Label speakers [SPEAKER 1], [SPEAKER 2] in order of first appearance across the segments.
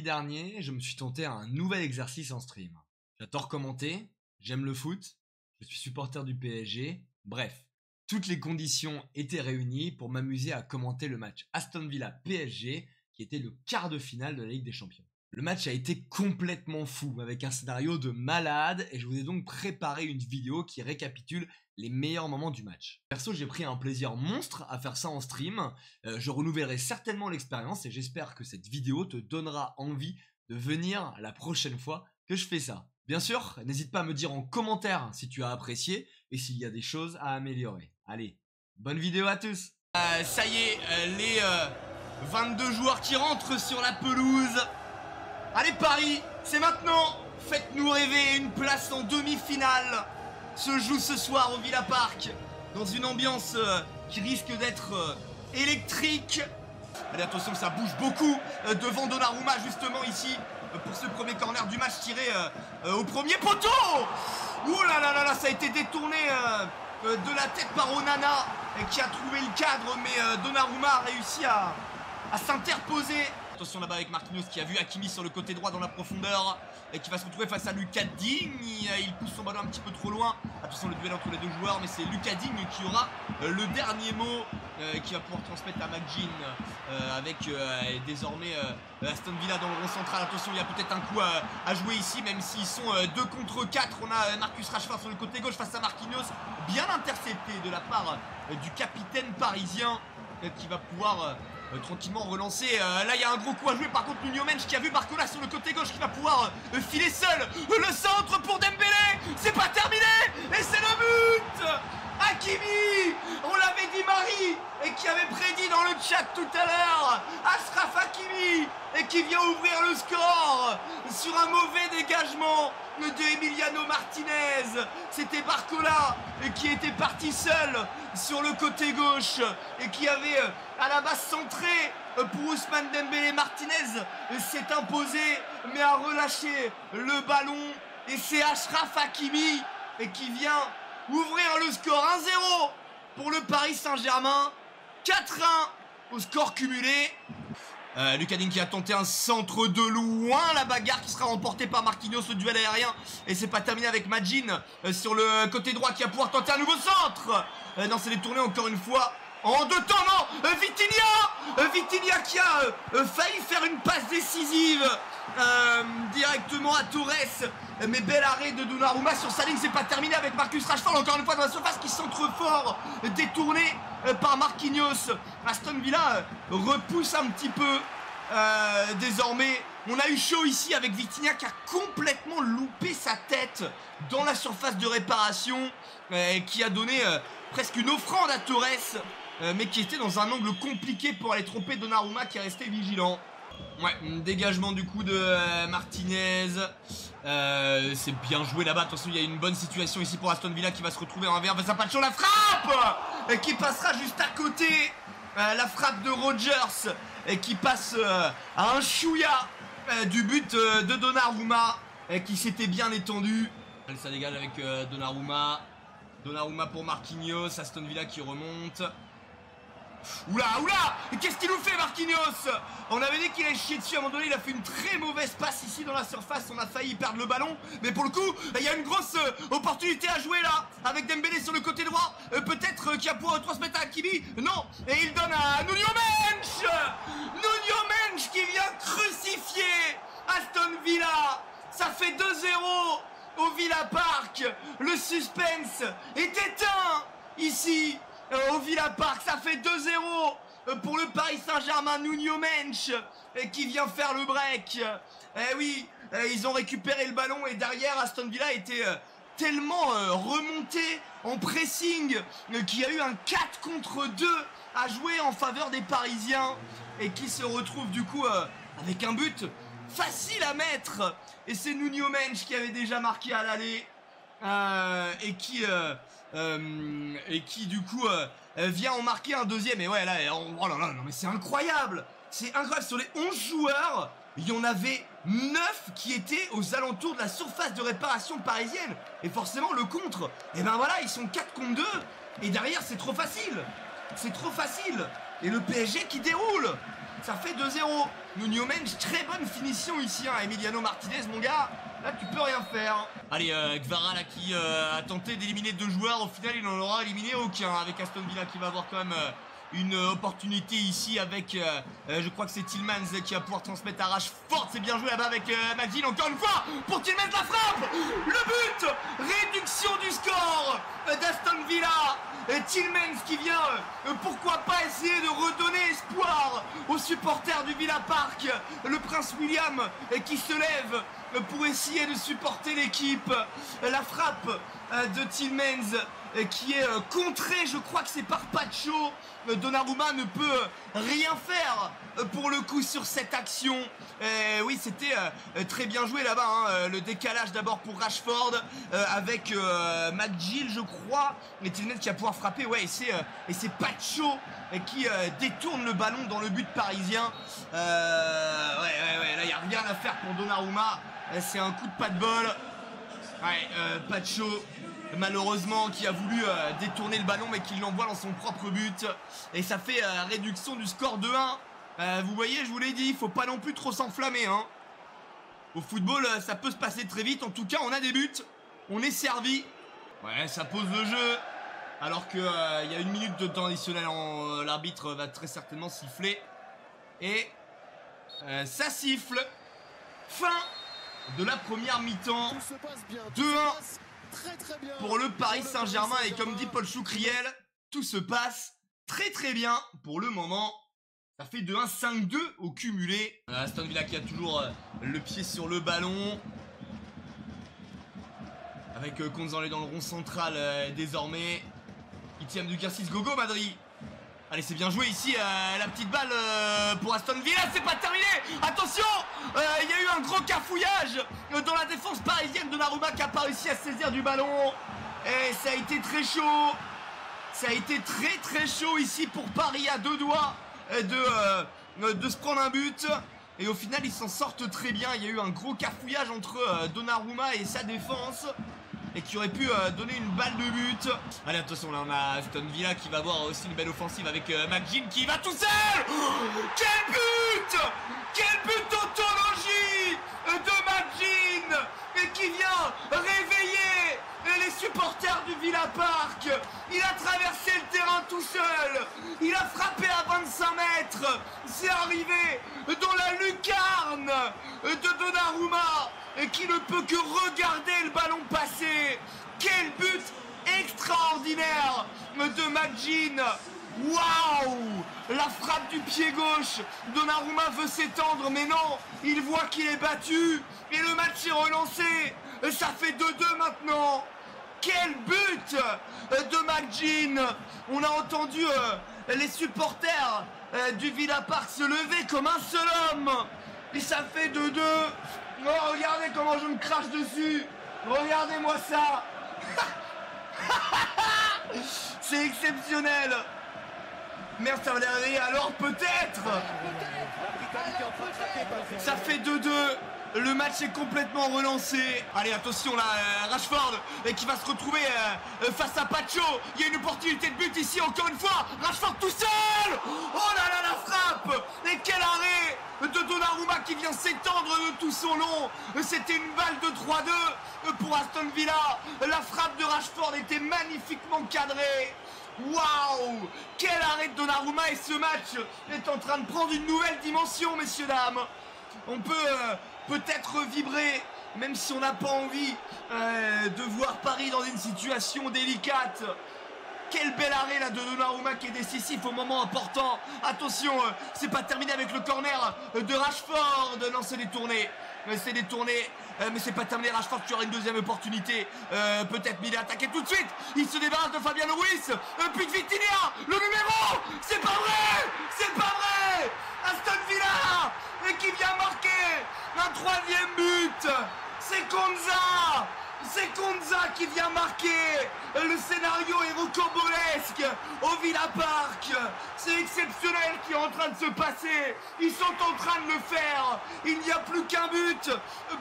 [SPEAKER 1] mardi dernier, je me suis tenté à un nouvel exercice en stream. J'adore commenter, j'aime le foot, je suis supporter du PSG, bref, toutes les conditions étaient réunies pour m'amuser à commenter le match Aston Villa-PSG qui était le quart de finale de la Ligue des Champions. Le match a été complètement fou, avec un scénario de malade, et je vous ai donc préparé une vidéo qui récapitule les meilleurs moments du match. Perso, j'ai pris un plaisir monstre à faire ça en stream, je renouvellerai certainement l'expérience, et j'espère que cette vidéo te donnera envie de venir la prochaine fois que je fais ça. Bien sûr, n'hésite pas à me dire en commentaire si tu as apprécié, et s'il y a des choses à améliorer. Allez, bonne vidéo à tous. Ça y est, les 22 joueurs qui rentrent sur la pelouse. Allez Paris, c'est maintenant. Faites-nous rêver, une place en demi-finale se joue ce soir au Villa Park, dans une ambiance qui risque d'être électrique. Allez, attention, ça bouge beaucoup devant Donnarumma justement ici pour ce premier corner du match tiré au premier poteau. Ouh là là là là, ça a été détourné de la tête par Onana qui a trouvé le cadre, mais Donnarumma a réussi à s'interposer. Attention là-bas avec Marquinhos qui a vu Hakimi sur le côté droit dans la profondeur et qui va se retrouver face à Lucas Digne. Il pousse son ballon un petit peu trop loin. Attention, le duel entre les deux joueurs, mais c'est Lucas Digne qui aura le dernier mot, qui va pouvoir transmettre à Majin avec désormais Aston Villa dans le rond central. Attention, il y a peut-être un coup à jouer ici, même s'ils sont 2 contre 4. On a Marcus Rashford sur le côté gauche face à Marquinhos, bien intercepté de la part du capitaine parisien qui va pouvoir tranquillement relancer. Là il y a un gros coup à jouer par contre. Nuno Mendes qui a vu Barcola sur le côté gauche qui va pouvoir filer seul. Le centre pour Dembélé, c'est pas terminé et c'est le but. Hakimi, on l'avait dit Marie et qui avait prédit dans le chat tout à l'heure, Achraf Hakimi, et qui vient ouvrir le score sur un mauvais dégagement de Emiliano Martinez. C'était Barcola qui était parti seul sur le côté gauche et qui avait à la base centré pour Ousmane Dembélé. Martinez s'est imposé mais a relâché le ballon et c'est Achraf Hakimi qui vient ouvrir le score. 1-0 pour le Paris Saint-Germain, 4-1 au score cumulé. Lucas Digne qui a tenté un centre de loin, la bagarre qui sera remportée par Marquinhos, le duel aérien, et c'est pas terminé avec Majin sur le côté droit qui va pouvoir tenter un nouveau centre. Non, c'est détourné encore une fois en 2 temps. Non, Vitinha qui a failli faire une passe décisive directement à Torres, mais bel arrêt de Donnarumma sur sa ligne. C'est pas terminé avec Marcus Rashford encore une fois dans la surface qui centre fort, détourné par Marquinhos. Aston Villa repousse un petit peu désormais. On a eu chaud ici avec Vitinha qui a complètement loupé sa tête dans la surface de réparation, qui a donné presque une offrande à Torres, mais qui était dans un angle compliqué pour aller tromper Donnarumma qui est resté vigilant. Ouais, dégagement du coup de Martinez. C'est bien joué là-bas. Attention, il y a une bonne situation ici pour Aston Villa qui va se retrouver en 1v1 face à Pacho. La frappe qui passera juste à côté. La frappe de Rodgers qui passe à un chouïa du but de Donnarumma qui s'était bien étendu. Ça dégage avec Donnarumma. Donnarumma pour Marquinhos. Aston Villa qui remonte. Oula, oula! Qu'est-ce qu'il nous fait Marquinhos? On avait dit qu'il allait chier dessus à un moment donné. Il a fait une très mauvaise passe ici dans la surface. On a failli perdre le ballon, mais pour le coup il y a une grosse opportunité à jouer là avec Dembélé sur le côté droit, peut-être qui va pouvoir transmettre à Hakimi. Non, et il donne à Nuno Mendes. Nuno Mendes qui vient crucifier Aston Villa. Ça fait 2-0 au Villa Park. Le suspense est éteint ici au Villa Park. Ça fait 2-0 pour le Paris Saint-Germain. Nuno Mendes qui vient faire le break. Eh oui, ils ont récupéré le ballon et derrière Aston Villa était tellement remonté en pressing qu'il y a eu un 4 contre 2 à jouer en faveur des Parisiens et qui se retrouve du coup avec un but facile à mettre. Et c'est Nuno Mendes qui avait déjà marqué à l'aller et qui du coup vient en marquer un deuxième. Et ouais là, oh là là, non mais c'est incroyable. C'est incroyable, sur les 11 joueurs, il y en avait 9 qui étaient aux alentours de la surface de réparation parisienne. Et forcément le contre, et ben voilà, ils sont 4 contre 2. Et derrière c'est trop facile. C'est trop facile.
[SPEAKER 2] Et le PSG qui déroule. Ça fait 2-0. Nuno Mendes, très bonne finition ici, hein. Emiliano Martinez, mon gars. Là, tu peux rien faire. Allez, Kvara là qui a tenté d'éliminer 2 joueurs. Au final, il n'en aura éliminé aucun. Avec Aston Villa qui va avoir quand même une opportunité ici avec, je crois que c'est Tillmans qui va pouvoir transmettre à Rashford. C'est bien joué là-bas avec McGinn. Encore une fois, pour Tillmans, la frappe. Le but. Réduction du score d'Aston Villa. Tillmans qui vient, pourquoi pas essayer de redonner espoir aux supporters du Villa Park. Le Prince William qui se lève pour essayer de supporter l'équipe. La frappe de Tillmans qui est contrée, je crois que c'est par Pacho. Donnarumma ne peut rien faire pour le coup sur cette action. Oui, c'était très bien joué là-bas, hein. Le décalage d'abord pour Rashford avec McGill, je crois. Mais Tillmans qui va pouvoir frapper, ouais, et c'est Pacho qui détourne le ballon dans le but parisien. Ouais, là il n'y a rien à faire pour Donnarumma. C'est un coup de pas de bol. Ouais, Pacho, malheureusement, qui a voulu détourner le ballon, mais qui l'envoie dans son propre but. Et ça fait réduction du score de 1. Vous voyez, je vous l'ai dit, il faut pas non plus trop s'enflammer, hein. Au football, ça peut se passer très vite. En tout cas, on a des buts. On est servi. Ouais, ça pose le jeu. Alors qu'il y a 1 minute de temps additionnel. L'arbitre va très certainement siffler. Et ça siffle. Fin de la première mi-temps. 2-1 pour le Paris Saint-Germain. Et comme dit Paul Choucriel, tout se passe très très bien pour le moment. Ça fait 2-1, 5-2 au cumulé. Aston Villa qui a toujours le pied sur le ballon. Avec Konzanlé dans le rond central désormais. Itiam du Garcis, Gogo Madrid. Allez, c'est bien joué ici, la petite balle pour Aston Villa, c'est pas terminé. Attention, il y a eu un gros cafouillage dans la défense parisienne. Donnarumma qui n'a pas réussi à saisir du ballon. Et ça a été très chaud. Ça a été très très chaud ici pour Paris, à 2 doigts de se prendre un but. Et au final, ils s'en sortent très bien. Il y a eu un gros cafouillage entre Donnarumma et sa défense. Et qui aurait pu donner une balle de but. Allez, attention, là on a Aston Villa qui va avoir aussi une belle offensive avec McGinn qui va tout seul. Quel but! Quel but d'autologie de McGinn, et qui vient réveiller les supporters du Villa Park. Il a traversé le terrain tout seul. Il a frappé à 25 mètres. C'est arrivé dans la lucarne de Donnarumma, et qui ne peut que regarder le ballon passer. Quel but extraordinaire de McGinn. Waouh! La frappe du pied gauche. Donnarumma veut s'étendre, mais non, il voit qu'il est battu et le match est relancé. Ça fait 2-2 maintenant. Quel but de McGinn. On a entendu les supporters du Villa Park se lever comme un seul homme. Et ça fait 2-2. Oh, regardez comment je me crache dessus. Regardez-moi ça. C'est exceptionnel. Merde, ça va l'arriver alors peut-être. Ça fait 2-2. Le match est complètement relancé. Allez, attention là, Rashford qui va se retrouver face à Pacho. Il y a une opportunité de but ici encore une fois. Rashford tout seul. Oh là là, la frappe. Et quel arrêt de Donnarumma qui vient s'étendre de tout son long. C'était une balle de 3-2 pour Aston Villa. La frappe de Rashford était magnifiquement cadrée. Waouh! Quel arrêt de Donnarumma, et ce match est en train de prendre une nouvelle dimension, messieurs, dames. On peut peut-être vibrer, même si on n'a pas envie de voir Paris dans une situation délicate. Quel bel arrêt là de Donnarumma qui est décisif au moment important. Attention, c'est pas terminé avec le corner de Rashford. Non, c'est détourné. C'est détourné, mais c'est pas terminé. Rashford qui aura une deuxième opportunité. Peut-être, mais il est attaqué tout de suite. Il se débarrasse de Fabian Ruiz. Puis de Vitinha, le numéro. C'est pas vrai. C'est pas vrai. Aston Villa qui vient marquer un 3e but. C'est Konza C'est Konza qui vient marquer. Le scénario est rocambolesque au Villa Park. C'est exceptionnel qui est en train de se passer. Ils sont en train de le faire. Il n'y a plus qu'un but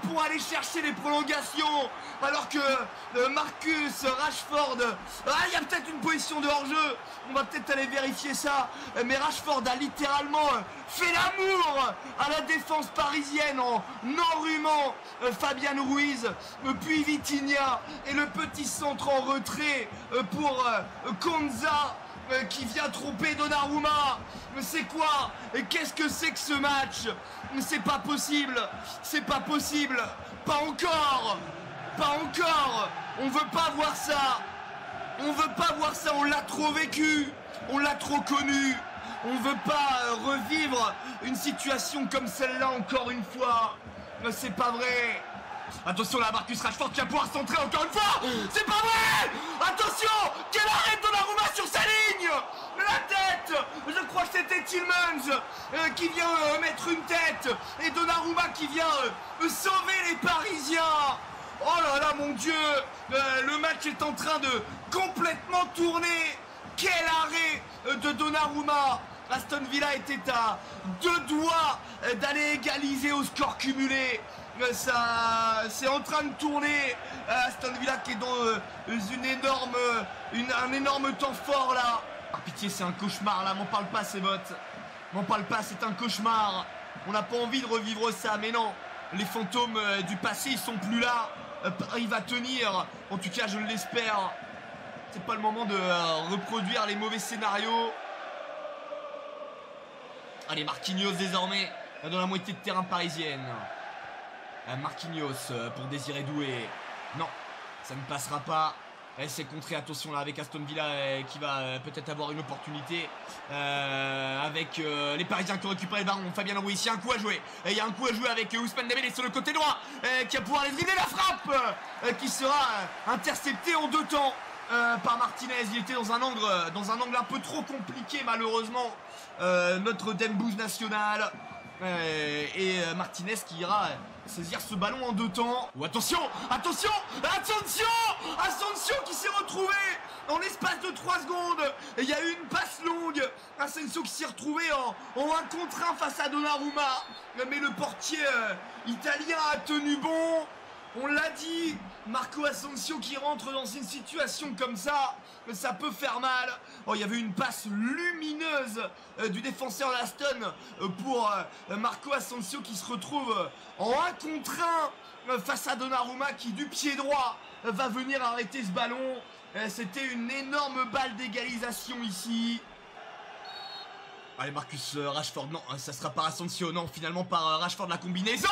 [SPEAKER 2] pour aller chercher les prolongations. Alors que Marcus Rashford... Ah, il y a peut-être une position de hors-jeu. On va peut-être aller vérifier ça. Mais Rashford a littéralement fait l'amour à la défense parisienne en enrhumant Fabian Ruiz, puis Vitinha et le petit centre en retrait pour Konza qui vient tromper Donnarumma. C'est quoi? Qu'est-ce que c'est que ce match? C'est pas possible. C'est pas possible. Pas encore. Pas encore. On veut pas voir ça. On veut pas voir ça. On l'a trop vécu. On l'a trop connu. On veut pas revivre une situation comme celle-là encore une fois. C'est pas vrai. Attention là, Marcus Rashford qui va pouvoir centrer encore une fois. C'est pas vrai. Attention. Quel arrêt de Donnarumma sur sa ligne. La tête. Je crois que c'était Tillmans qui vient mettre une tête. Et Donnarumma qui vient sauver les Parisiens. Oh là là, mon Dieu. Le match est en train de complètement tourner. Quel arrêt de Donnarumma. Aston Villa était à 2 doigts d'aller égaliser au score cumulé. Ça, c'est en train de tourner. Aston Villa qui est dans un énorme temps fort là. Par pitié, c'est un cauchemar là. M'en parle pas, ces bottes. M'en parle pas, c'est un cauchemar. On n'a pas envie de revivre ça, mais non. Les fantômes du passé, ils sont plus là. Paris va tenir. En tout cas, je l'espère. C'est pas le moment de reproduire les mauvais scénarios. Allez, Marquinhos désormais dans la moitié de terrain parisienne. Marquinhos pour Désiré Doué. Non, ça ne passera pas. C'est contré, attention là avec Aston Villa qui va peut-être avoir une opportunité avec les Parisiens qui ont récupéré le ballon. Fabian Ruiz, il y a un coup à jouer. Il y a un coup à jouer avec Ousmane Dembélé sur le côté droit qui va pouvoir les dribbler. La frappe qui sera interceptée en 2 temps par Martinez. Il était dans un angle un peu trop compliqué malheureusement. Notre Dembouz national. Et Martinez qui ira saisir ce ballon en 2 temps. Oh, attention, attention, attention, Asensio qui s'est retrouvé en l'espace de 3 secondes. Et il y a eu une passe longue. Asensio qui s'est retrouvé en 1 contre 1 face à Donnarumma. Mais le portier italien a tenu bon. On l'a dit, Marco Asensio qui rentre dans une situation comme ça peut faire mal. Oh, il y avait une passe lumineuse du défenseur d'Aston pour Marco Asensio qui se retrouve en 1 contre 1 face à Donnarumma qui du pied droit va venir arrêter ce ballon. C'était une énorme balle d'égalisation ici. Allez, Marcus Rashford, non, ça sera par Asensio, non, finalement par Rashford la combinaison.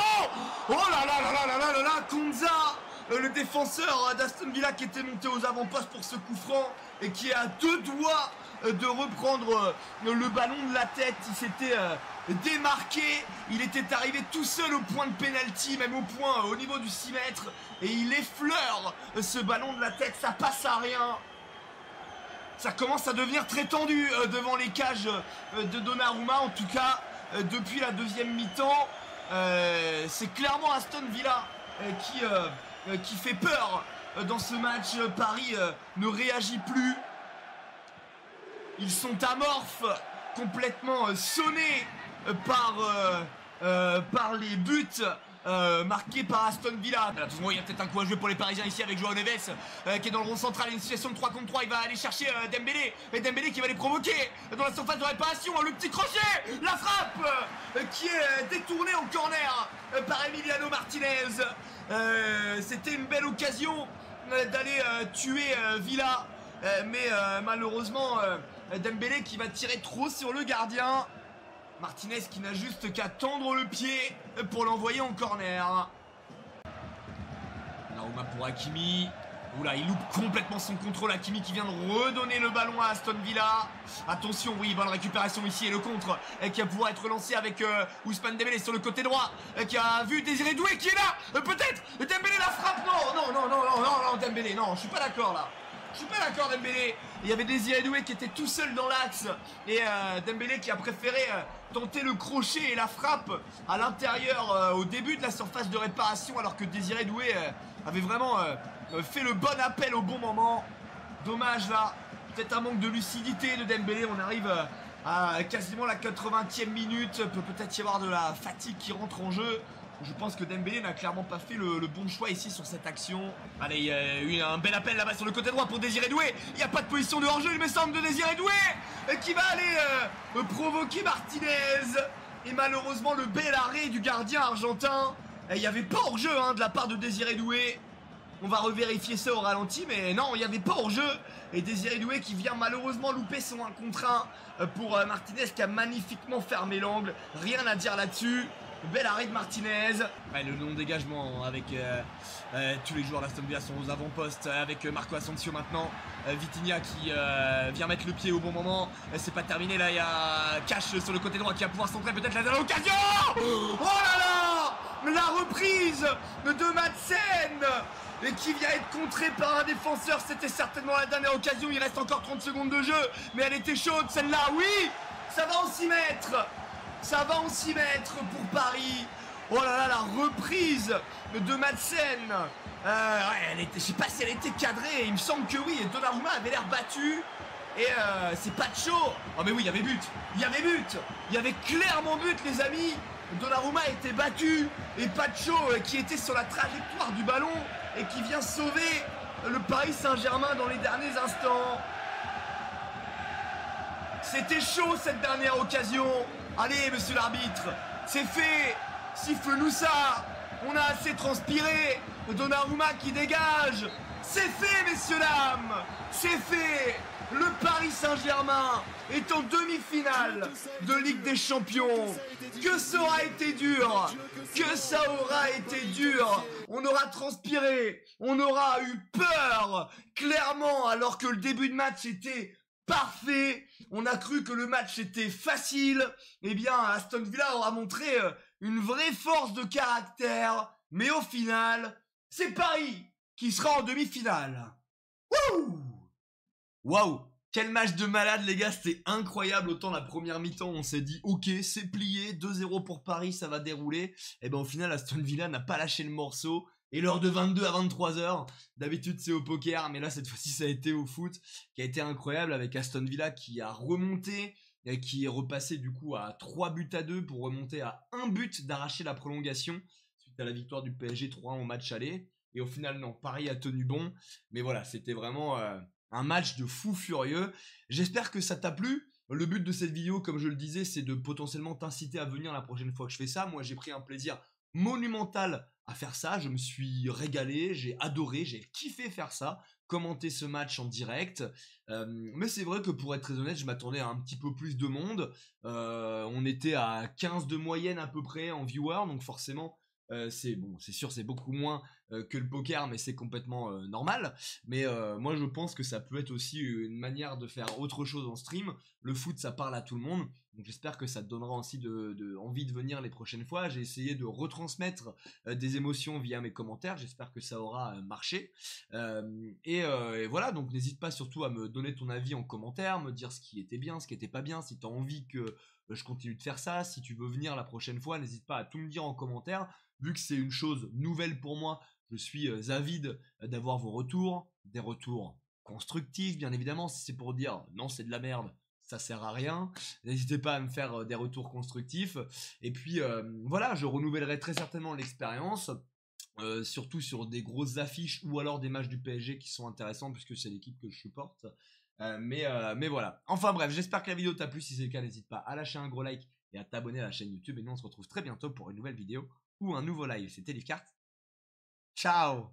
[SPEAKER 2] Oh là là là là là là là là, Konza, le défenseur d'Aston Villa qui était monté aux avant-postes pour ce coup franc et qui est à 2 doigts de reprendre le ballon de la tête. Il s'était démarqué, il était arrivé tout seul au point de pénalty, même au point au niveau du 6 mètres, et il effleure ce ballon de la tête, ça passe à rien. Ça commence à devenir très tendu devant les cages de Donnarumma. En tout cas, depuis la 2e mi-temps, c'est clairement Aston Villa qui fait peur dans ce match. Paris ne réagit plus. Ils sont amorphes, complètement sonnés par les buts marqué par Aston Villa. Attention, il y a peut-être un coup à jouer pour les Parisiens ici avec Joao Neves qui est dans le rond central. Il y a une situation de 3 contre 3. Il va aller chercher Dembélé. Et Dembélé qui va les provoquer dans la surface de réparation. Le petit crochet, la frappe qui est détournée en corner par Emiliano Martinez. C'était une belle occasion d'aller tuer Villa. Mais malheureusement, Dembélé qui va tirer trop sur le gardien. Martinez qui n'a juste qu'à tendre le pied pour l'envoyer en corner. Donnarumma pour Hakimi. Oula, il loupe complètement son contrôle. Hakimi qui vient de redonner le ballon à Aston Villa. Attention, oui, bonne récupération ici. Et le contre qui va pouvoir être lancé avec Ousmane Dembélé sur le côté droit. Qui a vu Désiré Doué qui est là. Peut-être Dembélé la frappe. Non, Dembélé, non, je suis pas d'accord là. Je suis pas d'accord, Dembélé. Il y avait Désiré Doué qui était tout seul dans l'axe. Et Dembélé qui a préféré tenter le crochet et la frappe à l'intérieur au début de la surface de réparation, alors que Désiré Doué avait vraiment fait le bon appel au bon moment. Dommage là. Peut-être un manque de lucidité de Dembélé. On arrive à quasiment la 80e minute. Peut-être y avoir de la fatigue qui rentre en jeu. Je pense que Dembélé n'a clairement pas fait le bon choix ici sur cette action. Allez, il y a eu un bel appel là-bas sur le côté droit pour Désiré Doué. Il n'y a pas de position de hors-jeu, il me semble, de Désiré Doué qui va aller provoquer Martinez. Et malheureusement, le bel arrêt du gardien argentin. Il n'y avait pas hors-jeu de la part de Désiré Doué. On va revérifier ça au ralenti, mais non, il n'y avait pas hors-jeu. Et Désiré Doué qui vient malheureusement louper son 1 contre 1 pour Martinez qui a magnifiquement fermé l'angle. Rien à dire là-dessus. Bel arrêt de Martinez. Ouais, le non-dégagement avec tous les joueurs d'Aston Villa sont aux avant-postes avec Marco Asensio maintenant. Vitinha qui vient mettre le pied au bon moment. C'est pas terminé là, il y a Cash sur le côté droit qui va pouvoir centrer peut-être la dernière occasion. Oh là là, la reprise de Madsen et qui vient être contrée par un défenseur. C'était certainement la dernière occasion. Il reste encore 30 secondes de jeu, mais elle était chaude celle-là. Oui, ça va en s'y mettre. Ça va en s'y mettre pour Paris. Oh là là, la reprise de Madsen. Ouais, je sais pas si elle était cadrée. Il me semble que oui. Et Donnarumma avait l'air battu. Et c'est Pacho. Oh mais oui, il y avait but. Il y avait but. Il y avait clairement but, les amis. Donnarumma était battu. Et Pacho qui était sur la trajectoire du ballon et qui vient sauver le Paris Saint-Germain dans les derniers instants. C'était chaud cette dernière occasion. Allez, monsieur l'arbitre, c'est fait. Siffle-nous ça. On a assez transpiré. Donnarumma qui dégage. C'est fait, messieurs, dames. C'est fait. Le Paris Saint-Germain est en demi-finale de Ligue des Champions. Que ça aura été dur. Que ça aura été dur. On aura transpiré. On aura eu peur. Clairement, alors que le début de match était parfait. On a cru que le match était facile. Eh bien, Aston Villa aura montré une vraie force de caractère. Mais au final, c'est Paris qui sera en demi-finale. Wouh! Waouh! Quel match de malade, les gars, c'était incroyable. Autant la première mi-temps, on s'est dit, ok, c'est plié, 2-0 pour Paris, ça va dérouler. Et ben au final, Aston Villa n'a pas lâché le morceau. Et l'heure de 22 à 23h, d'habitude c'est au poker, mais là cette fois-ci ça a été au foot, qui a été incroyable avec Aston Villa qui a remonté, et qui est repassé du coup à 3-2 pour remonter à 1 but d'arracher la prolongation, suite à la victoire du PSG 3-1 au match aller. Et au final non, Paris a tenu bon, mais voilà, c'était vraiment un match de fou furieux. J'espère que ça t'a plu. Le but de cette vidéo, comme je le disais, c'est de potentiellement t'inciter à venir la prochaine fois que je fais ça. Moi j'ai pris un plaisir monumental à faire ça, je me suis régalé, j'ai adoré, j'ai kiffé faire ça, commenter ce match en direct, mais c'est vrai que pour être très honnête, je m'attendais à un petit peu plus de monde, on était à 15 de moyenne à peu près en viewers, donc forcément c'est bon, c'est sûr c'est beaucoup moins que le poker, mais c'est complètement normal, mais moi je pense que ça peut être aussi une manière de faire autre chose en stream. Le foot ça parle à tout le monde, donc j'espère que ça te donnera aussi envie de venir les prochaines fois. J'ai essayé de retransmettre des émotions via mes commentaires, j'espère que ça aura marché, et voilà, donc n'hésite pas surtout à me donner ton avis en commentaire, me dire ce qui était bien, ce qui était pas bien, si tu as envie que je continue de faire ça, si tu veux venir la prochaine fois, n'hésite pas à tout me dire en commentaire. Vu que c'est une chose nouvelle pour moi, je suis avide d'avoir vos retours, des retours constructifs bien évidemment. Si c'est pour dire non c'est de la merde, ça sert à rien, n'hésitez pas à me faire des retours constructifs. Et puis voilà, je renouvellerai très certainement l'expérience, surtout sur des grosses affiches ou alors des matchs du PSG qui sont intéressants puisque c'est l'équipe que je supporte. Mais voilà, enfin bref, j'espère que la vidéo t'a plu. Si c'est le cas, n'hésite pas à lâcher un gros like et à t'abonner à la chaîne YouTube, et nous on se retrouve très bientôt pour une nouvelle vidéo ou un nouveau live. C'était Livecart. Ciao.